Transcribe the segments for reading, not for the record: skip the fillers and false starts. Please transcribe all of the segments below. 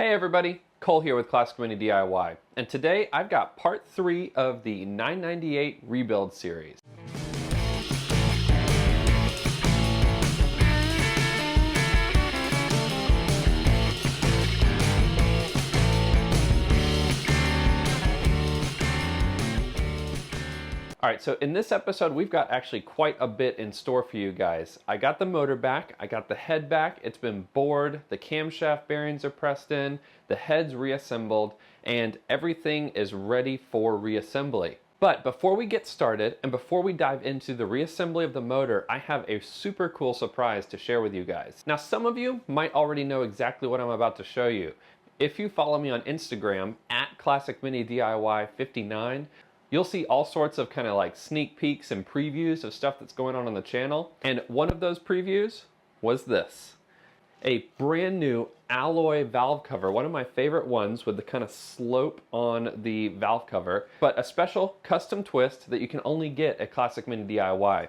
Hey everybody, Cole here with Classic Mini DIY, and today I've got part 3 of the 998 rebuild series. Alright, so in this episode we've got actually quite a bit in store for you guys. I got the motor back, I got the head back, it's been bored, the camshaft bearings are pressed in, the head's reassembled, and everything is ready for reassembly. But before we get started, and before we dive into the reassembly of the motor, I have a super cool surprise to share with you guys. Now some of you might already know exactly what I'm about to show you. If you follow me on Instagram, at ClassicMiniDIY59, you'll see all sorts of kind of like sneak peeks and previews of stuff that's going on the channel. And one of those previews was this. A brand new alloy valve cover, one of my favorite ones with the kind of slope on the valve cover, but a special custom twist that you can only get at Classic Mini DIY.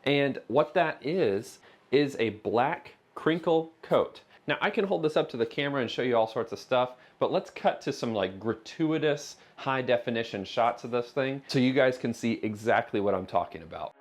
And what that is a black crinkle coat. Now I can hold this up to the camera and show you all sorts of stuff, but let's cut to some like gratuitous high definition shots of this thing so you guys can see exactly what I'm talking about.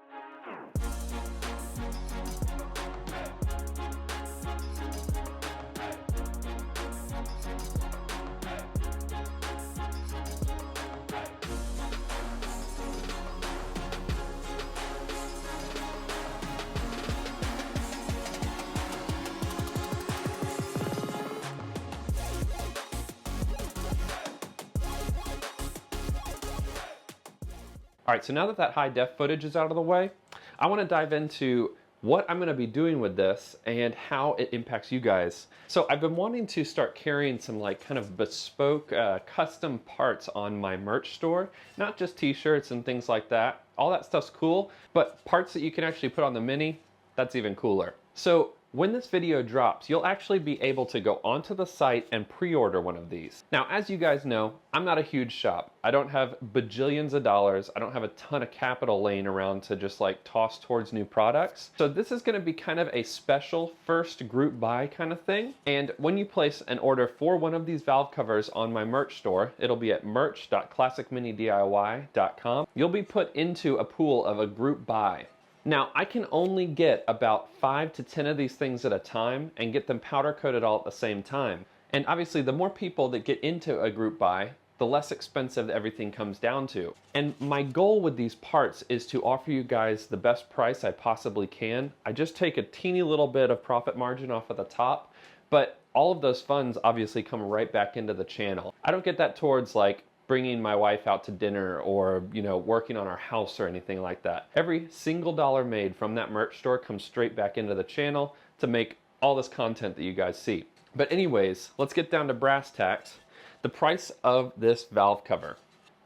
All right, so now that high def footage is out of the way, I want to dive into what I'm going to be doing with this and how it impacts you guys. So I've been wanting to start carrying some like kind of bespoke custom parts on my merch store, not just t-shirts and things like that. All that stuff's cool, but parts that you can actually put on the Mini, that's even cooler. So when this video drops, you'll actually be able to go onto the site and pre-order one of these. Now, as you guys know, I'm not a huge shop. I don't have bajillions of dollars. I don't have a ton of capital laying around to just like toss towards new products. So this is gonna be kind of a special first group buy kind of thing. And when you place an order for one of these valve covers on my merch store, it'll be at merch.classicminidiy.com. You'll be put into a pool of a group buy. Now, I can only get about 5 to 10 of these things at a time and get them powder coated all at the same time. And obviously, the more people that get into a group buy, the less expensive everything comes down to. And my goal with these parts is to offer you guys the best price I possibly can. I just take a teeny little bit of profit margin off of the top, but all of those funds obviously come right back into the channel. I don't get that towards like bringing my wife out to dinner or, you know, working on our house or anything like that. Every single dollar made from that merch store comes straight back into the channel to make all this content that you guys see. But anyways, let's get down to brass tacks. The price of this valve cover.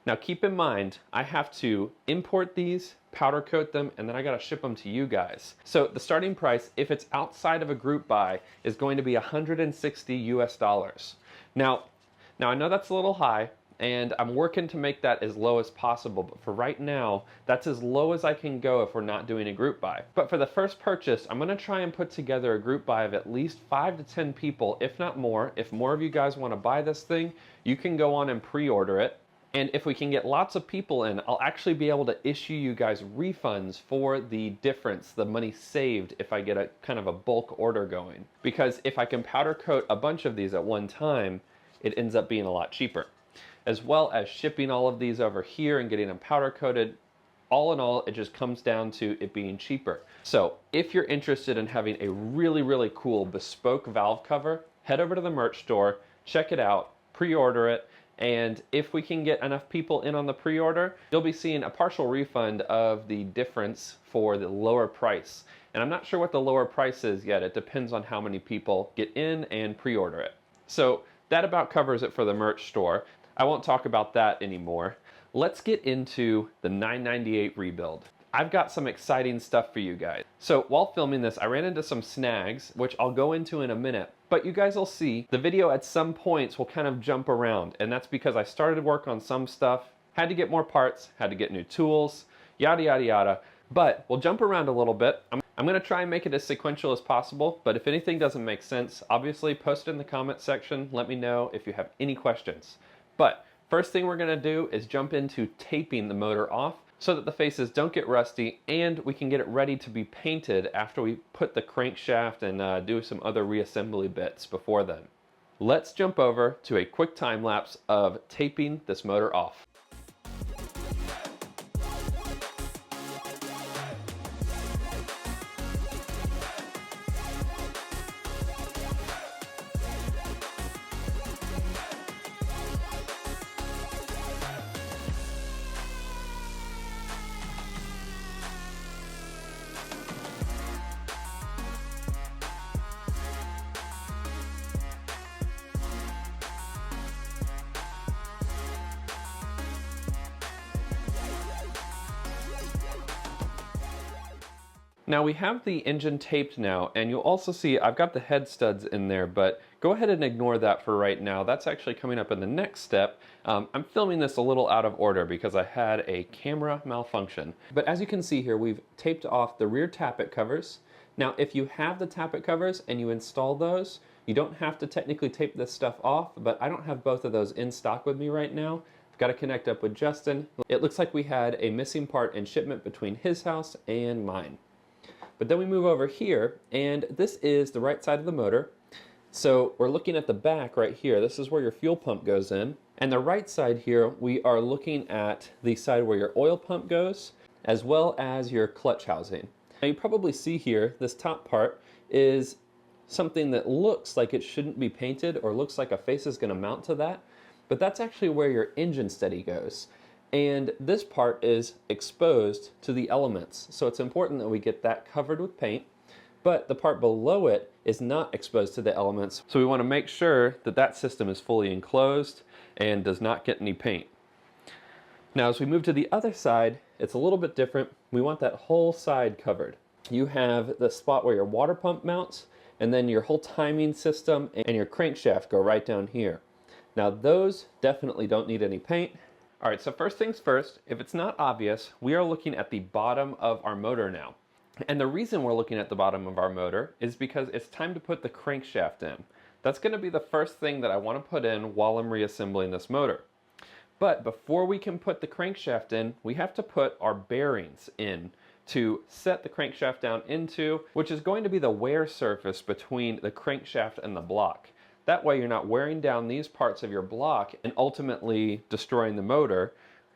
Now keep in mind, I have to import these, powder coat them, and then I gotta ship them to you guys. So the starting price, if it's outside of a group buy, is going to be $160 US. Now I know that's a little high, and I'm working to make that as low as possible, but for right now, that's as low as I can go if we're not doing a group buy. But for the first purchase, I'm gonna try and put together a group buy of at least 5 to 10 people, if not more. If more of you guys wanna buy this thing, you can go on and pre-order it. And if we can get lots of people in, I'll actually be able to issue you guys refunds for the difference, the money saved if I get a kind of a bulk order going. Because if I can powder coat a bunch of these at one time, it ends up being a lot cheaper. As well as shipping all of these over here and getting them powder coated. All in all, it just comes down to it being cheaper. So if you're interested in having a really, really cool bespoke valve cover, head over to the merch store, check it out, pre-order it, and if we can get enough people in on the pre-order, you'll be seeing a partial refund of the difference for the lower price. And I'm not sure what the lower price is yet. It depends on how many people get in and pre-order it. So that about covers it for the merch store. I won't talk about that anymore. Let's get into the 998 rebuild. I've got some exciting stuff for you guys. So while filming this, I ran into some snags, which I'll go into in a minute, but you guys will see the video at some points will kind of jump around, and that's because I started work on some stuff, had to get more parts, had to get new tools, yada, yada, yada. But we'll jump around a little bit. I'm I'm going to try and make it as sequential as possible, but if anything doesn't make sense, obviously post it in the comment section. Let me know if you have any questions. But first thing we're going to do is jump into taping the motor off so that the faces don't get rusty and we can get it ready to be painted after we put the crankshaft and do some other reassembly bits before then. Let's jump over to a quick time lapse of taping this motor off. Now we have the engine taped now, and you'll also see I've got the head studs in there, but go ahead and ignore that for right now. That's actually coming up in the next step. I'm filming this a little out of order because I had a camera malfunction. But as you can see here, we've taped off the rear tappet covers. Now if you have the tappet covers and you install those, you don't have to technically tape this stuff off, but I don't have both of those in stock with me right now. I've got to connect up with Justin. It looks like we had a missing part in shipment between his house and mine. But then we move over here, and this is the right side of the motor. So we're looking at the back right here. This is where your fuel pump goes in. And the right side here, we are looking at the side where your oil pump goes, as well as your clutch housing. Now you probably see here, this top part is something that looks like it shouldn't be painted or looks like a face is going to mount to that. But that's actually where your engine steady goes. And this part is exposed to the elements. So it's important that we get that covered with paint, but the part below it is not exposed to the elements. So we want to make sure that that system is fully enclosed and does not get any paint. Now as we move to the other side, it's a little bit different. We want that whole side covered. You have the spot where your water pump mounts, and then your whole timing system and your crankshaft go right down here. Now those definitely don't need any paint. All right, so first things first, if it's not obvious, we are looking at the bottom of our motor now. And the reason we're looking at the bottom of our motor is because it's time to put the crankshaft in. That's going to be the first thing that I want to put in while I'm reassembling this motor. But before we can put the crankshaft in, we have to put our bearings in to set the crankshaft down into, which is going to be the wear surface between the crankshaft and the block. That way you're not wearing down these parts of your block and ultimately destroying the motor.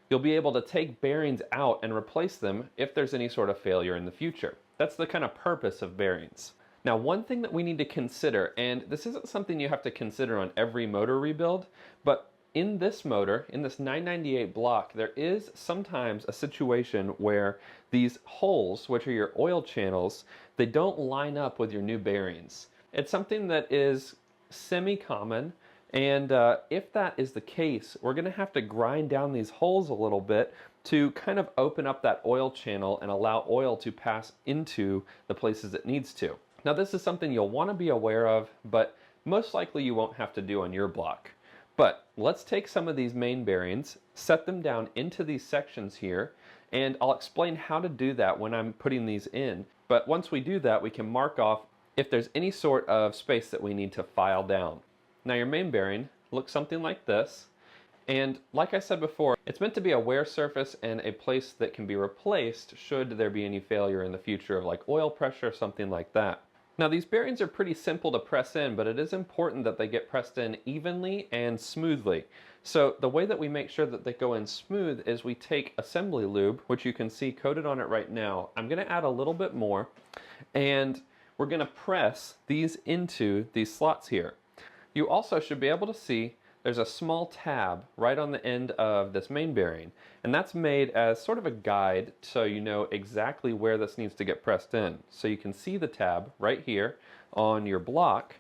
You'll be able to take bearings out and replace them if there's any sort of failure in the future. That's the kind of purpose of bearings. Now one thing that we need to consider, and this isn't something you have to consider on every motor rebuild, but in this motor, in this 998 block, there is sometimes a situation where these holes, which are your oil channels, they don't line up with your new bearings. It's something that is semi-common, and if that is the case, we're going to have to grind down these holes a little bit to kind of open up that oil channel and allow oil to pass into the places it needs to. Now this is something you'll want to be aware of, but most likely you won't have to do on your block. But let's take some of these main bearings, set them down into these sections here, and I'll explain how to do that when I'm putting these in. But once we do that, we can mark off if there's any sort of space that we need to file down. Now your main bearing looks something like this, and like I said before, it's meant to be a wear surface and a place that can be replaced should there be any failure in the future of like oil pressure or something like that. Now these bearings are pretty simple to press in, but it is important that they get pressed in evenly and smoothly. So the way that we make sure that they go in smooth is we take assembly lube, which you can see coated on it right now. I'm going to add a little bit more, and we're going to press these into these slots here. You also should be able to see there's a small tab right on the end of this main bearing, and that's made as sort of a guide so you know exactly where this needs to get pressed in. So you can see the tab right here on your block,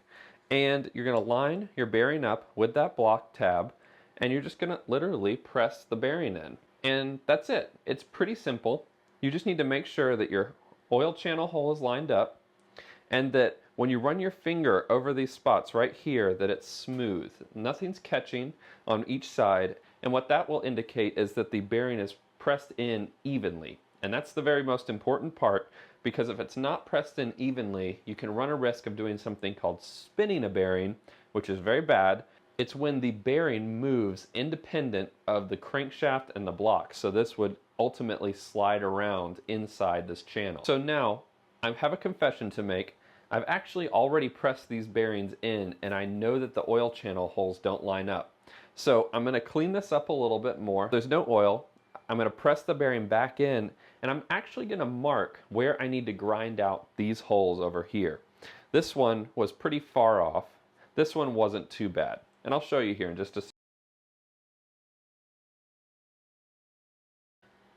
and you're going to line your bearing up with that block tab, and you're just going to literally press the bearing in. And that's it. It's pretty simple. You just need to make sure that your oil channel hole is lined up, and that when you run your finger over these spots right here, that it's smooth. Nothing's catching on each side, and what that will indicate is that the bearing is pressed in evenly. And that's the very most important part, because if it's not pressed in evenly, you can run a risk of doing something called spinning a bearing, which is very bad. It's when the bearing moves independent of the crankshaft and the block. So this would ultimately slide around inside this channel. So now I have a confession to make. I've actually already pressed these bearings in, and I know that the oil channel holes don't line up. So I'm going to clean this up a little bit more. There's no oil. I'm going to press the bearing back in, and I'm actually going to mark where I need to grind out these holes over here. This one was pretty far off. This one wasn't too bad. And I'll show you here in just a second.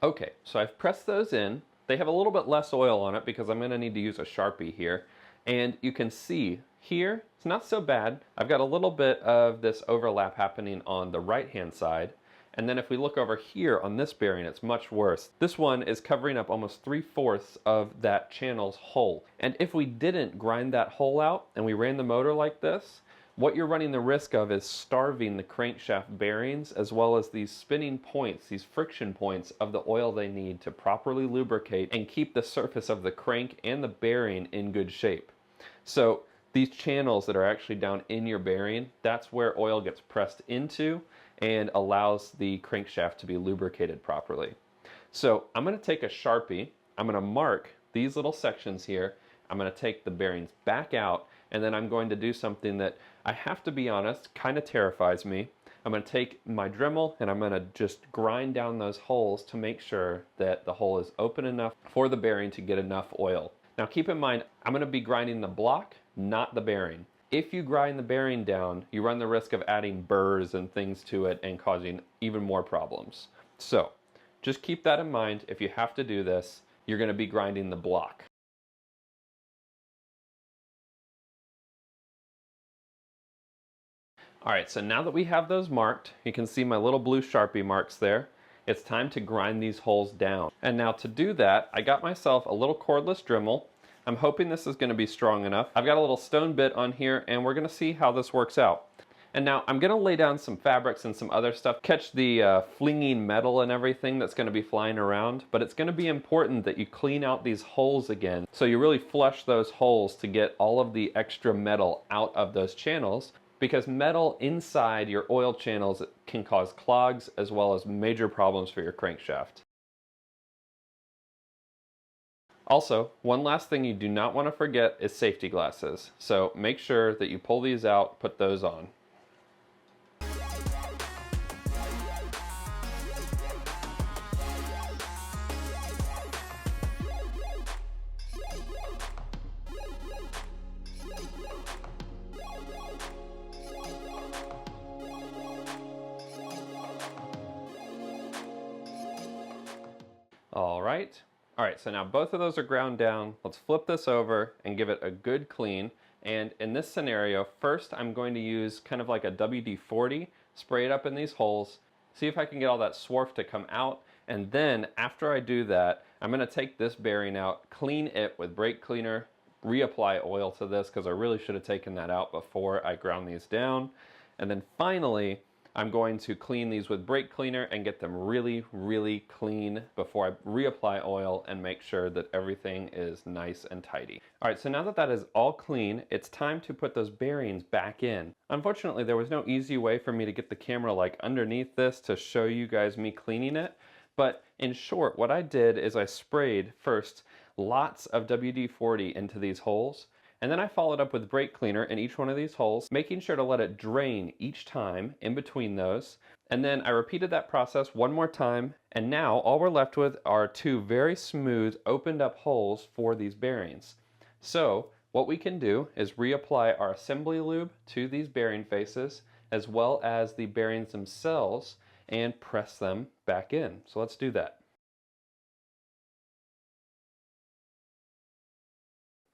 Okay, so I've pressed those in. They have a little bit less oil on it because I'm going to need to use a Sharpie here. And you can see here, it's not so bad. I've got a little bit of this overlap happening on the right-hand side. And then if we look over here on this bearing, it's much worse. This one is covering up almost 3/4 of that channel's hole. And if we didn't grind that hole out and we ran the motor like this, what you're running the risk of is starving the crankshaft bearings, as well as these spinning points, these friction points of the oil they need to properly lubricate and keep the surface of the crank and the bearing in good shape. So these channels that are actually down in your bearing, that's where oil gets pressed into and allows the crankshaft to be lubricated properly. So I'm going to take a Sharpie, I'm going to mark these little sections here, I'm going to take the bearings back out, and then I'm going to do something that, I have to be honest, kind of terrifies me. I'm going to take my Dremel and I'm going to just grind down those holes to make sure that the hole is open enough for the bearing to get enough oil. Now keep in mind, I'm going to be grinding the block, not the bearing. If you grind the bearing down, you run the risk of adding burrs and things to it and causing even more problems. So just keep that in mind. If you have to do this, you're going to be grinding the block. Alright, so now that we have those marked, you can see my little blue Sharpie marks there. It's time to grind these holes down. And now to do that, I got myself a little cordless Dremel. I'm hoping this is going to be strong enough. I've got a little stone bit on here, and we're going to see how this works out. And now I'm going to lay down some fabrics and some other stuff, catch the flinging metal and everything that's going to be flying around, but it's going to be important that you clean out these holes again. So you really flush those holes to get all of the extra metal out of those channels, because metal inside your oil channels can cause clogs as well as major problems for your crankshaft. Also, one last thing you do not want to forget is safety glasses. So make sure that you pull these out, put those on. All right, so now both of those are ground down. Let's flip this over and give it a good clean. And in this scenario, first I'm going to use kind of like a WD-40, spray it up in these holes, see if I can get all that swarf to come out. And then after I do that, I'm going to take this bearing out, clean it with brake cleaner, reapply oil to this because I really should have taken that out before I ground these down. And then finally, I'm going to clean these with brake cleaner and get them really, really clean before I reapply oil and make sure that everything is nice and tidy. All right, so now that that is all clean, it's time to put those bearings back in. Unfortunately, there was no easy way for me to get the camera like underneath this to show you guys me cleaning it. But in short, what I did is I sprayed first lots of WD-40 into these holes. And then I followed up with brake cleaner in each one of these holes, making sure to let it drain each time in between those. And then I repeated that process one more time. And now all we're left with are two very smooth opened up holes for these bearings. So what we can do is reapply our assembly lube to these bearing faces, as well as the bearings themselves, and press them back in. So let's do that.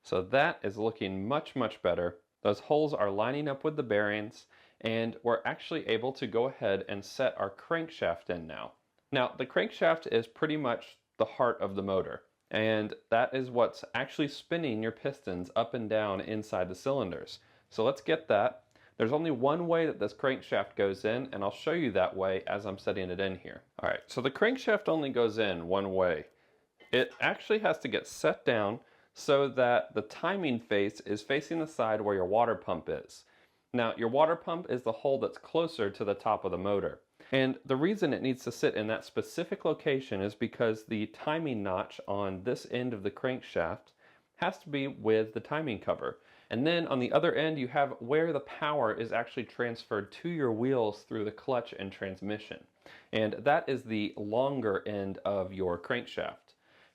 So that is looking much, much better. Those holes are lining up with the bearings, and we're actually able to go ahead and set our crankshaft in now. Now, the crankshaft is pretty much the heart of the motor, and that is what's actually spinning your pistons up and down inside the cylinders. So let's get that. There's only one way that this crankshaft goes in, and I'll show you that way as I'm setting it in here. All right, so the crankshaft only goes in one way. It actually has to get set down so that the timing face is facing the side where your water pump is. Now, your water pump is the hole that's closer to the top of the motor. And the reason it needs to sit in that specific location is because the timing notch on this end of the crankshaft has to be with the timing cover. And then on the other end, you have where the power is actually transferred to your wheels through the clutch and transmission. And that is the longer end of your crankshaft.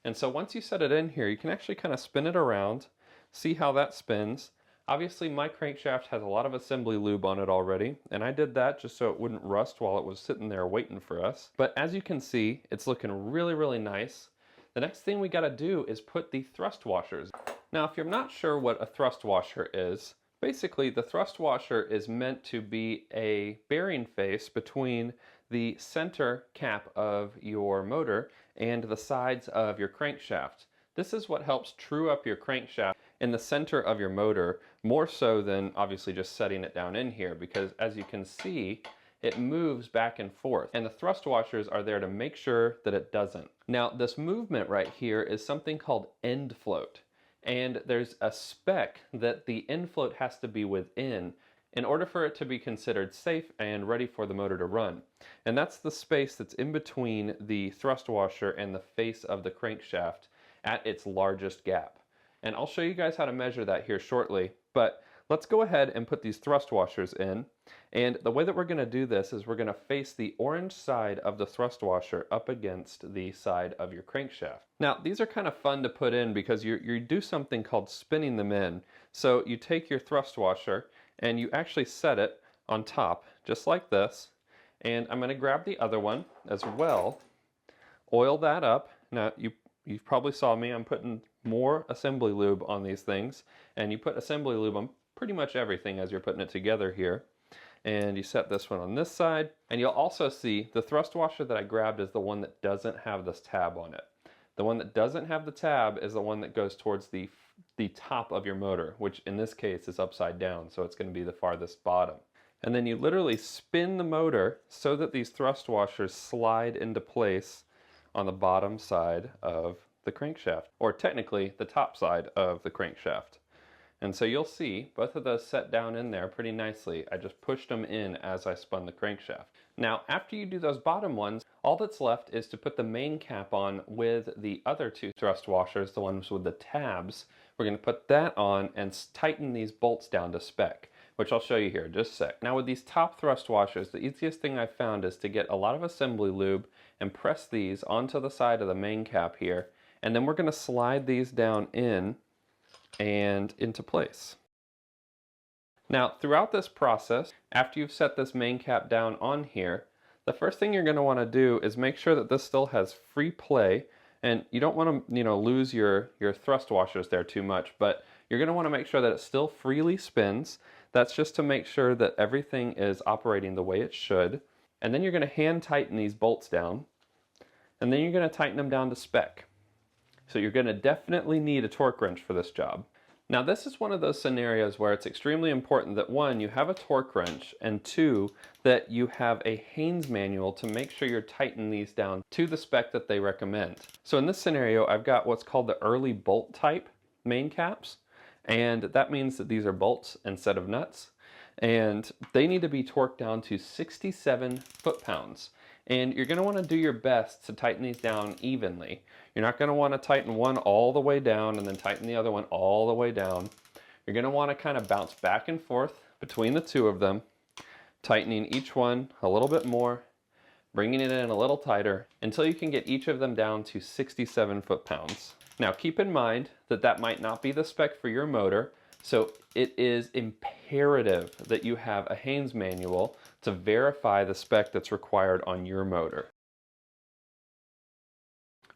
And so once you set it in here, you can actually kind of spin it around, see how that spins. Obviously my crankshaft has a lot of assembly lube on it already, and I did that just so it wouldn't rust while it was sitting there waiting for us. But as you can see, it's looking really, really nice. The next thing we gotta do is put the thrust washers. Now, if you're not sure what a thrust washer is, basically the thrust washer is meant to be a bearing face between the center cap of your motor and the sides of your crankshaft. This is what helps true up your crankshaft in the center of your motor, more so than obviously just setting it down in here, because as you can see, it moves back and forth, and the thrust washers are there to make sure that it doesn't. Now, this movement right here is something called end float, and there's a spec that the end float has to be within in order for it to be considered safe and ready for the motor to run. And that's the space that's in between the thrust washer and the face of the crankshaft at its largest gap. And I'll show you guys how to measure that here shortly, but let's go ahead and put these thrust washers in. And the way that we're going to do this is we're going to face the orange side of the thrust washer up against the side of your crankshaft. Now, these are kind of fun to put in because you do something called spinning them in. So you take your thrust washer and you actually set it on top, just like this. And I'm going to grab the other one as well, oil that up. Now, you probably saw me, I'm putting more assembly lube on these things, and you put assembly lube on pretty much everything as you're putting it together here. And you set this one on this side, and you'll also see the thrust washer that I grabbed is the one that doesn't have this tab on it. The one that doesn't have the tab is the one that goes towards the top of your motor, which in this case is upside down, so it's going to be the farthest bottom. And then you literally spin the motor so that these thrust washers slide into place on the bottom side of the crankshaft, or technically the top side of the crankshaft. And so you'll see both of those set down in there pretty nicely. I just pushed them in as I spun the crankshaft. Now, after you do those bottom ones, all that's left is to put the main cap on with the other two thrust washers, the ones with the tabs. We're going to put that on and tighten these bolts down to spec, which I'll show you here in just a sec. Now, with these top thrust washers, the easiest thing I've found is to get a lot of assembly lube and press these onto the side of the main cap here, and then we're going to slide these down in and into place. Now, throughout this process, after you've set this main cap down on here, the first thing you're going to want to do is make sure that this still has free play, and you don't want to, lose your thrust washers there too much, but you're going to want to make sure that it still freely spins. That's just to make sure that everything is operating the way it should. And then you're going to hand tighten these bolts down, and then you're going to tighten them down to spec. So you're going to definitely need a torque wrench for this job. Now, this is one of those scenarios where it's extremely important that one, you have a torque wrench, and two, that you have a Haynes manual to make sure you're tightening these down to the spec that they recommend. So in this scenario, I've got what's called the early bolt type main caps, and that means that these are bolts instead of nuts, and they need to be torqued down to 67 foot-pounds. And you're going to want to do your best to tighten these down evenly. You're not going to want to tighten one all the way down and then tighten the other one all the way down. You're going to want to kind of bounce back and forth between the two of them, tightening each one a little bit more, bringing it in a little tighter until you can get each of them down to 67 foot-pounds. Now, keep in mind that that might not be the spec for your motor, so it is imperative that you have a Haynes manual to verify the spec that's required on your motor.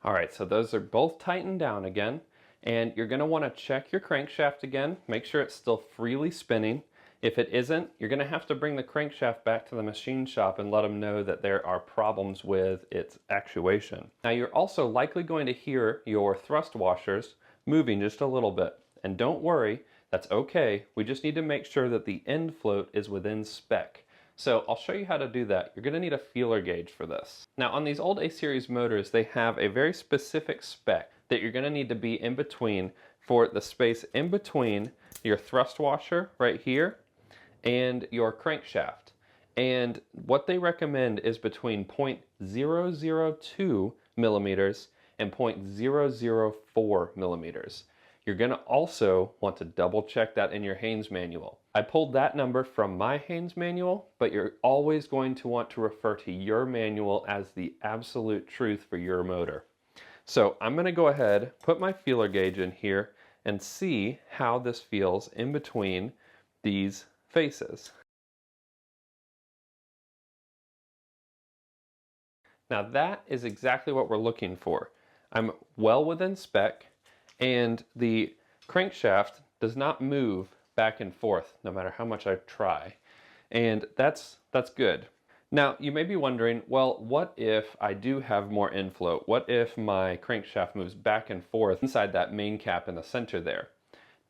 All right, so those are both tightened down again, and you're going to want to check your crankshaft again, make sure it's still freely spinning. If it isn't, you're going to have to bring the crankshaft back to the machine shop and let them know that there are problems with its actuation. Now, you're also likely going to hear your thrust washers moving just a little bit, and don't worry, that's okay. We just need to make sure that the end float is within spec. So I'll show you how to do that. You're going to need a feeler gauge for this. Now on these old A-series motors, they have a very specific spec that you're going to need to be in between for the space in between your thrust washer right here and your crankshaft. And what they recommend is between 0.002 millimeters and 0.004 millimeters. You're going to also want to double check that in your Haynes manual. I pulled that number from my Haynes manual, but you're always going to want to refer to your manual as the absolute truth for your motor. So I'm going to go ahead, put my feeler gauge in here, and see how this feels in between these faces. Now that is exactly what we're looking for. I'm well within spec, and the crankshaft does not move back and forth no matter how much I try. And that's good. Now you may be wondering, well, what if I do have more inflow? What if my crankshaft moves back and forth inside that main cap in the center there?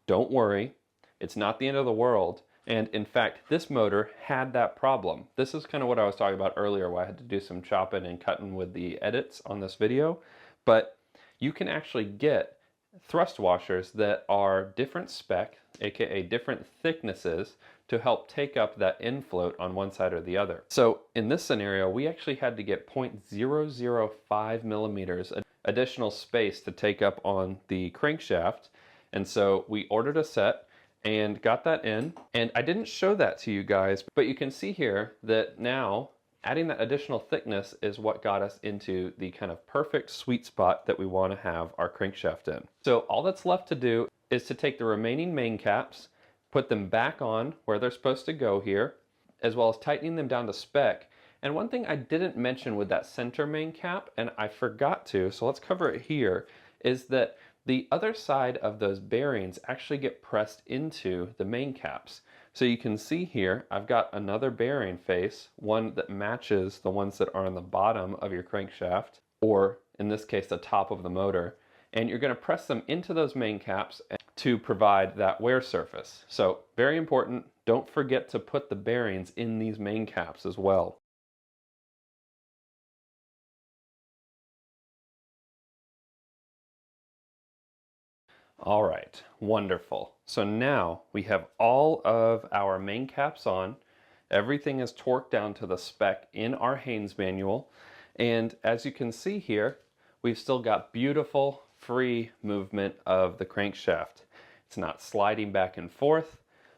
Don't worry, it's not the end of the world. And in fact, this motor had that problem. This is kind of what I was talking about earlier, where I had to do some chopping and cutting with the edits on this video. But you can actually get thrust washers that are different spec, aka different thicknesses, to help take up that infloat on one side or the other. So in this scenario, we actually had to get 0.005 millimeters additional space to take up on the crankshaft. And so we ordered a set and got that in. And I didn't show that to you guys, but you can see here that now adding that additional thickness is what got us into the kind of perfect sweet spot that we want to have our crankshaft in. So all that's left to do is to take the remaining main caps, put them back on where they're supposed to go here, as well as tightening them down to spec. And one thing I didn't mention with that center main cap, and I forgot to, so let's cover it here, is that the other side of those bearings actually get pressed into the main caps. So you can see here, I've got another bearing face, one that matches the ones that are on the bottom of your crankshaft, or in this case, the top of the motor. And you're going to press them into those main caps to provide that wear surface. So very important, don't forget to put the bearings in these main caps as well. All right, wonderful. So now we have all of our main caps on. Everything is torqued down to the spec in our Haynes manual. And as you can see here, we've still got beautiful free movement of the crankshaft. It's not sliding back and forth,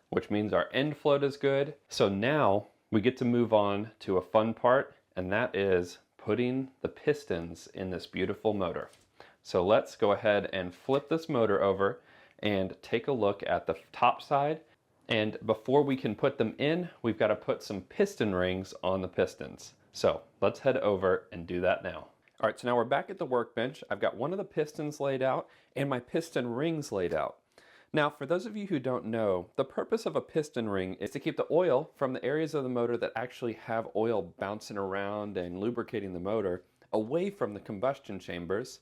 which means our end float is good. So now we get to move on to a fun part, and that is putting the pistons in this beautiful motor. So let's go ahead and flip this motor over and take a look at the top side. And before we can put them in, we've got to put some piston rings on the pistons. So let's head over and do that now. All right, so now we're back at the workbench. I've got one of the pistons laid out and my piston rings laid out. Now, for those of you who don't know, the purpose of a piston ring is to keep the oil from the areas of the motor that actually have oil bouncing around and lubricating the motor away from the combustion chambers,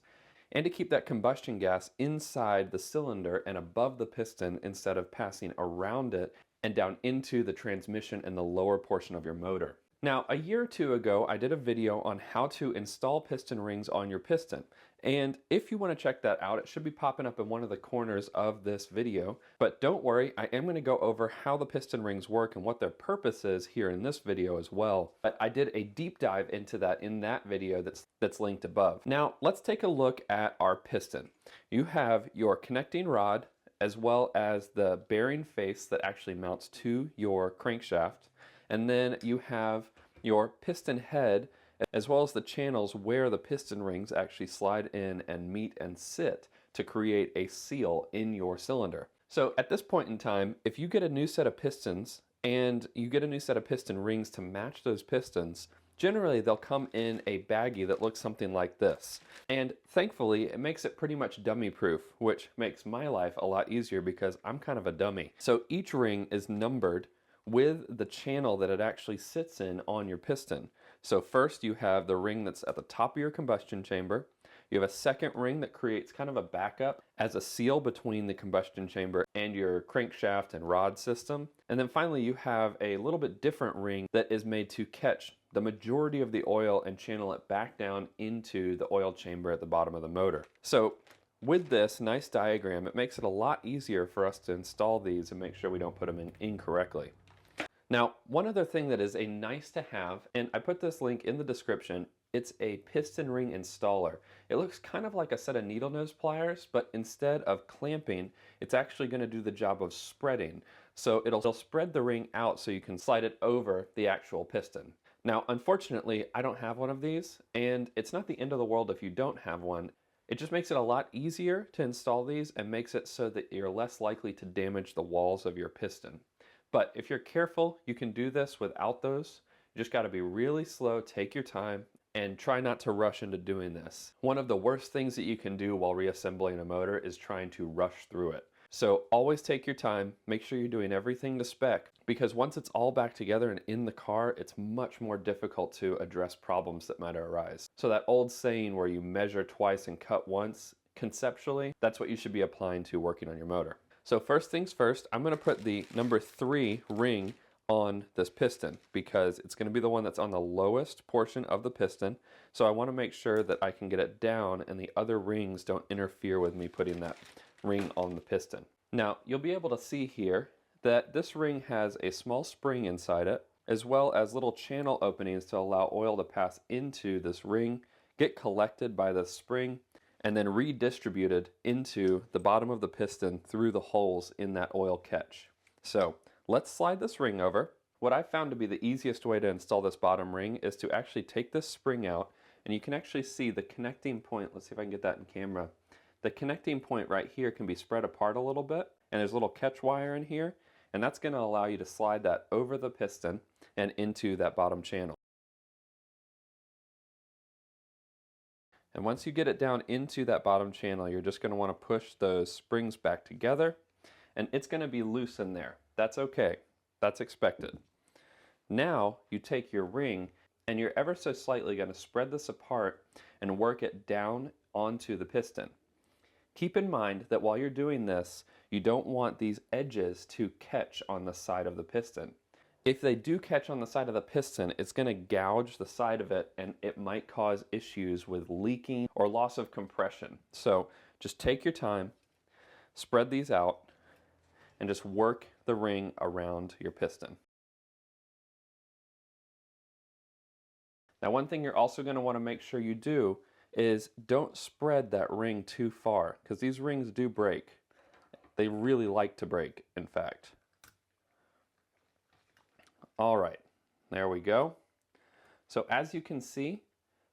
and to keep that combustion gas inside the cylinder and above the piston instead of passing around it and down into the transmission and the lower portion of your motor. Now, a year or two ago, I did a video on how to install piston rings on your piston. And if you want to check that out, it should be popping up in one of the corners of this video. But don't worry, I am going to go over how the piston rings work and what their purpose is here in this video as well. But I did a deep dive into that in that video that's linked above. Now, let's take a look at our piston. You have your connecting rod as well as the bearing face that actually mounts to your crankshaft. And then you have your piston head as well as the channels where the piston rings actually slide in and meet and sit to create a seal in your cylinder. So at this point in time, if you get a new set of pistons and you get a new set of piston rings to match those pistons, generally they'll come in a baggie that looks something like this. And thankfully, it makes it pretty much dummy proof, which makes my life a lot easier because I'm kind of a dummy. So each ring is numbered with the channel that it actually sits in on your piston. So first you have the ring that's at the top of your combustion chamber, You have a second ring that creates kind of a backup as a seal between the combustion chamber and your crankshaft and rod system. And then finally, you have a little bit different ring that is made to catch the majority of the oil and channel it back down into the oil chamber at the bottom of the motor. So with this nice diagram, it makes it a lot easier for us to install these and make sure we don't put them in incorrectly. Now, one other thing that is a nice to have, and I put this link in the description, it's a piston ring installer. It looks kind of like a set of needle nose pliers, but instead of clamping, it's actually going to do the job of spreading. So it'll spread the ring out so you can slide it over the actual piston. Now, unfortunately, I don't have one of these, and it's not the end of the world if you don't have one. It just makes it a lot easier to install these and makes it so that you're less likely to damage the walls of your piston. But if you're careful, you can do this without those. You just got to be really slow, take your time, and try not to rush into doing this. One of the worst things that you can do while reassembling a motor is trying to rush through it. So always take your time, make sure you're doing everything to spec, because once it's all back together and in the car, it's much more difficult to address problems that might arise. So that old saying where you measure twice and cut once, conceptually, that's what you should be applying to working on your motor. So first things first, I'm going to put the number 3 ring on this piston because it's going to be the one that's on the lowest portion of the piston. So I want to make sure that I can get it down and the other rings don't interfere with me putting that ring on the piston. Now you'll be able to see here that this ring has a small spring inside it, as well as little channel openings to allow oil to pass into this ring, get collected by the spring, and then redistributed into the bottom of the piston through the holes in that oil catch. So let's slide this ring over. What I found to be the easiest way to install this bottom ring is to actually take this spring out, and you can actually see the connecting point. Let's see if I can get that in camera. The connecting point right here can be spread apart a little bit, and there's a little catch wire in here, and that's going to allow you to slide that over the piston and into that bottom channel. And once you get it down into that bottom channel, you're just going to want to push those springs back together, and it's going to be loose in there. That's okay. That's expected. Now you take your ring and you're ever so slightly going to spread this apart and work it down onto the piston. Keep in mind that while you're doing this, you don't want these edges to catch on the side of the piston. If they do catch on the side of the piston, it's going to gouge the side of it and it might cause issues with leaking or loss of compression. So just take your time, spread these out, and just work the ring around your piston. Now, one thing you're also going to want to make sure you do is don't spread that ring too far, because these rings do break. They really like to break, in fact. All right, there we go. So as you can see,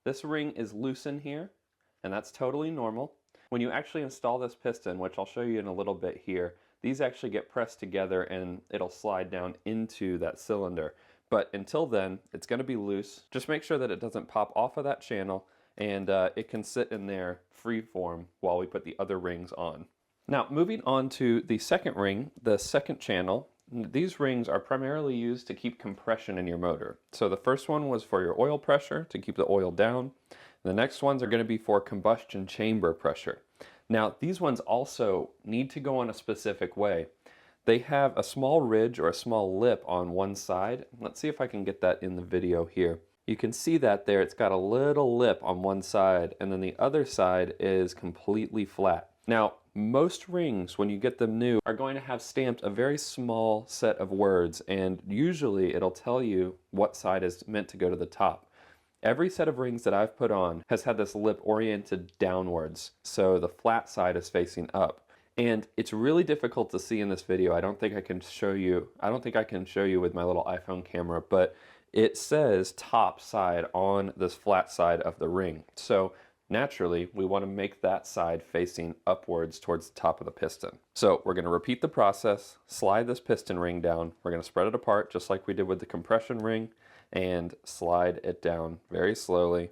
this ring is loose in here, and that's totally normal. When you actually install this piston, which I'll show you in a little bit here, these actually get pressed together and it'll slide down into that cylinder. But until then, it's going to be loose. Just make sure that it doesn't pop off of that channel, and it can sit in there free form while we put the other rings on. Now, moving on to the second ring, the second channel. These rings are primarily used to keep compression in your motor. So the first one was for your oil pressure, to keep the oil down. The next ones are going to be for combustion chamber pressure. Now, these ones also need to go on a specific way. They have a small ridge or a small lip on one side. Let's see if I can get that in the video here. You can see that there, it's got a little lip on one side, and then the other side is completely flat. Now, most rings, when you get them new, are going to have stamped a very small set of words, and usually it'll tell you what side is meant to go to the top. Every set of rings that I've put on has had this lip oriented downwards, so the flat side is facing up. And it's really difficult to see in this video. I don't think I can show you with my little iPhone camera, but it says top side on this flat side of the ring. So naturally, we want to make that side facing upwards towards the top of the piston. So we're going to repeat the process, slide this piston ring down. We're going to spread it apart just like we did with the compression ring and slide it down very slowly,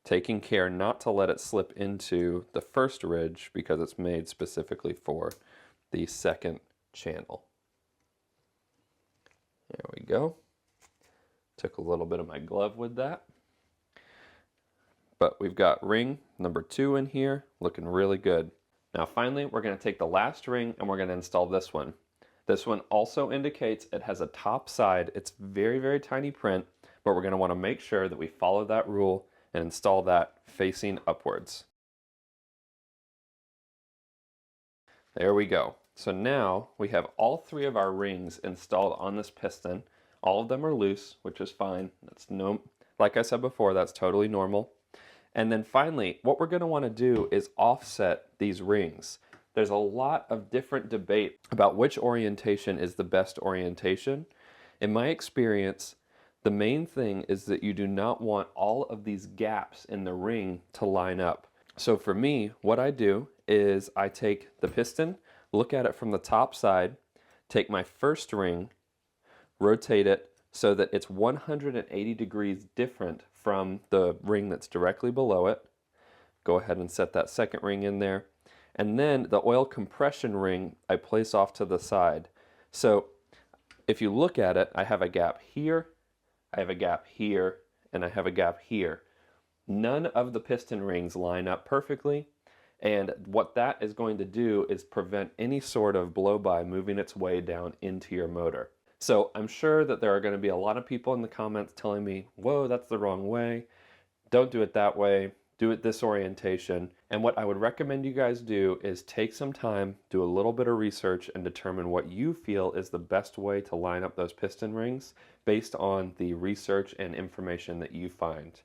taking care not to let it slip into the first ridge because it's made specifically for the second channel. There we go. Took a little bit of my glove with that. But we've got ring number 2 in here, looking really good. Now finally, we're going to take the last ring and we're going to install this one. This one also indicates it has a top side. It's very, very tiny print, but we're going to want to make sure that we follow that rule and install that facing upwards. There we go. So now we have all 3 of our rings installed on this piston. All of them are loose, which is fine. Like I said before, that's totally normal. And then finally, what we're going to want to do is offset these rings. There's a lot of different debate about which orientation is the best orientation. In my experience, the main thing is that you do not want all of these gaps in the ring to line up. So for me, what I do is I take the piston, look at it from the top side, take my first ring, rotate it so that it's 180 degrees different from the ring that's directly below it. Go ahead and set that second ring in there. And then the oil compression ring I place off to the side. So if you look at it, I have a gap here, I have a gap here, and I have a gap here. None of the piston rings line up perfectly, and what that is going to do is prevent any sort of blow-by moving its way down into your motor. So I'm sure that there are going to be a lot of people in the comments telling me, whoa, that's the wrong way. Don't do it that way. Do it this orientation. And what I would recommend you guys do is take some time, do a little bit of research, and determine what you feel is the best way to line up those piston rings based on the research and information that you find.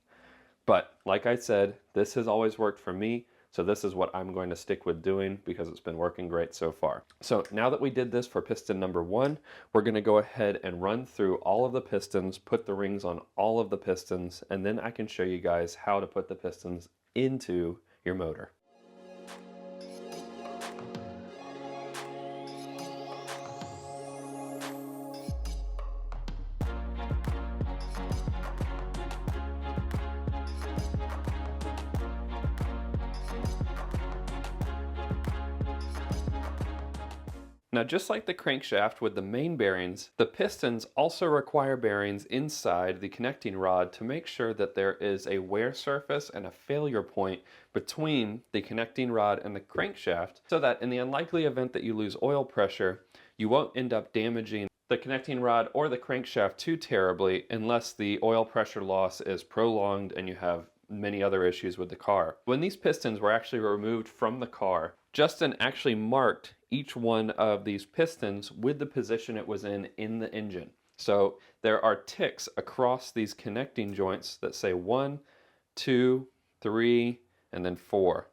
But like I said, this has always worked for me, so this is what I'm going to stick with doing because it's been working great so far. So now that we did this for piston number 1, we're going to go ahead and run through all of the pistons, put the rings on all of the pistons, and then I can show you guys how to put the pistons into your motor. Now, just like the crankshaft with the main bearings, the pistons also require bearings inside the connecting rod to make sure that there is a wear surface and a failure point between the connecting rod and the crankshaft, so that in the unlikely event that you lose oil pressure, you won't end up damaging the connecting rod or the crankshaft too terribly unless the oil pressure loss is prolonged and you have many other issues with the car. When these pistons were actually removed from the car, Justin actually marked each one of these pistons with the position it was in the engine. So there are ticks across these connecting joints that say 1, 2, 3, and then 4.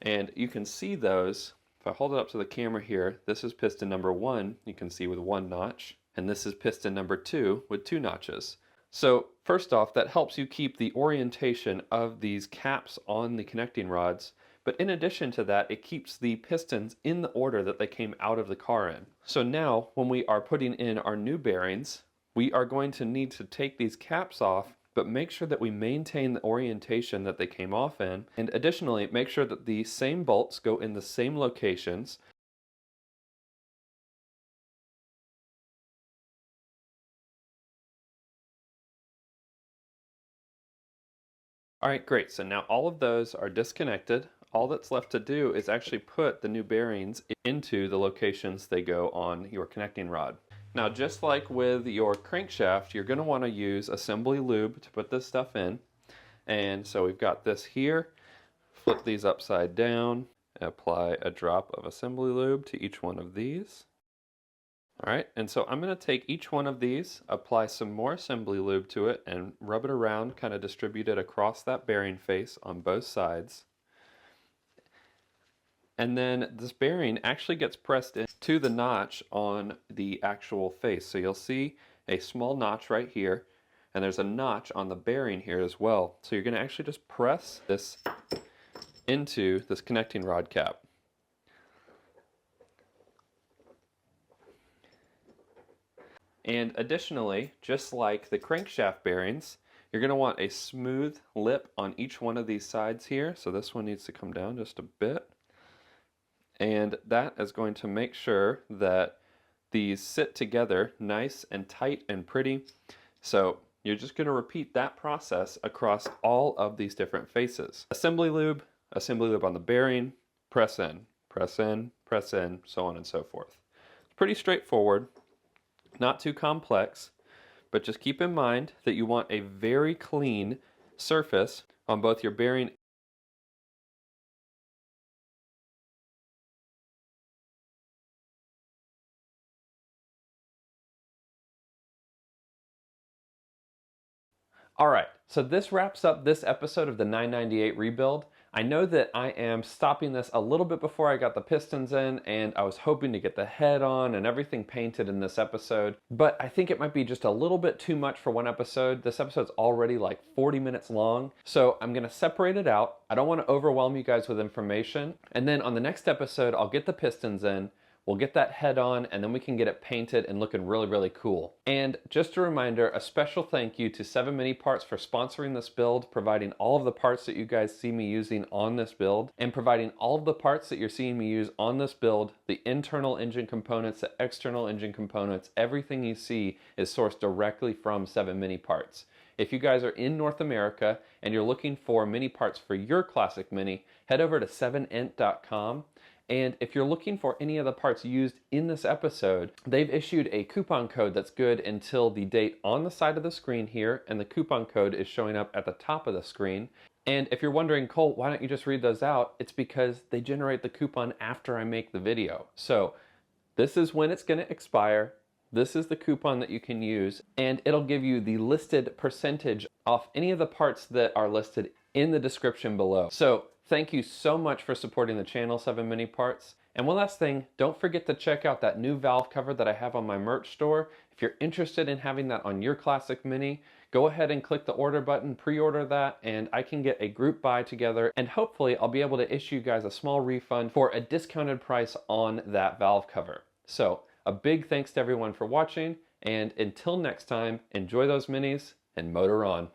And you can see those. If I hold it up to the camera here, this is piston number 1, you can see with 1 notch, and this is piston number 2 with 2 notches. So first off, that helps you keep the orientation of these caps on the connecting rods, but in addition to that, it keeps the pistons in the order that they came out of the car in. So now, when we are putting in our new bearings, we are going to need to take these caps off, but make sure that we maintain the orientation that they came off in, and additionally, make sure that the same bolts go in the same locations. Alright, great. So now all of those are disconnected. All that's left to do is actually put the new bearings into the locations they go on your connecting rod. Now, just like with your crankshaft, you're going to want to use assembly lube to put this stuff in. And so we've got this here. Flip these upside down. Apply a drop of assembly lube to each one of these. Alright, and so I'm going to take each one of these, apply some more assembly lube to it, and rub it around, kind of distribute it across that bearing face on both sides. And then this bearing actually gets pressed into the notch on the actual face. So you'll see a small notch right here, and there's a notch on the bearing here as well. So you're going to actually just press this into this connecting rod cap. And additionally, just like the crankshaft bearings, you're going to want a smooth lip on each one of these sides here. So this one needs to come down just a bit. And that is going to make sure that these sit together nice and tight and pretty. So you're just going to repeat that process across all of these different faces. Assembly lube on the bearing, press in, press in, press in, so on and so forth. It's pretty straightforward, not too complex, but just keep in mind that you want a very clean surface on both your bearing. All right, so this wraps up this episode of the 998 rebuild. I know that I am stopping this a little bit before I got the pistons in, and I was hoping to get the head on and everything painted in this episode, but I think it might be just a little bit too much for one episode. This episode's already like 40 minutes long, so I'm gonna separate it out. I don't want to overwhelm you guys with information, and then on the next episode, I'll get the pistons in, we'll get that head on, and then we can get it painted and looking really, really cool. And just a reminder, a special thank you to 7 Mini Parts for sponsoring this build, providing all of the parts that you guys see me using on this build, and providing all of the parts that you're seeing me use on this build, the internal engine components, the external engine components, everything you see is sourced directly from 7 Mini Parts. If you guys are in North America and you're looking for mini parts for your classic Mini, head over to 7int.com. And if you're looking for any of the parts used in this episode, they've issued a coupon code that's good until the date on the side of the screen here, and the coupon code is showing up at the top of the screen. And if you're wondering, Cole, why don't you just read those out? It's because they generate the coupon after I make the video. So this is when it's going to expire. This is the coupon that you can use, and it'll give you the listed percentage off any of the parts that are listed in the description below. So thank you so much for supporting the channel, 7 Mini Parts. And one last thing, don't forget to check out that new valve cover that I have on my merch store. If you're interested in having that on your classic Mini, go ahead and click the order button, pre-order that, and I can get a group buy together, and hopefully I'll be able to issue you guys a small refund for a discounted price on that valve cover. So a big thanks to everyone for watching, and until next time, enjoy those minis and motor on.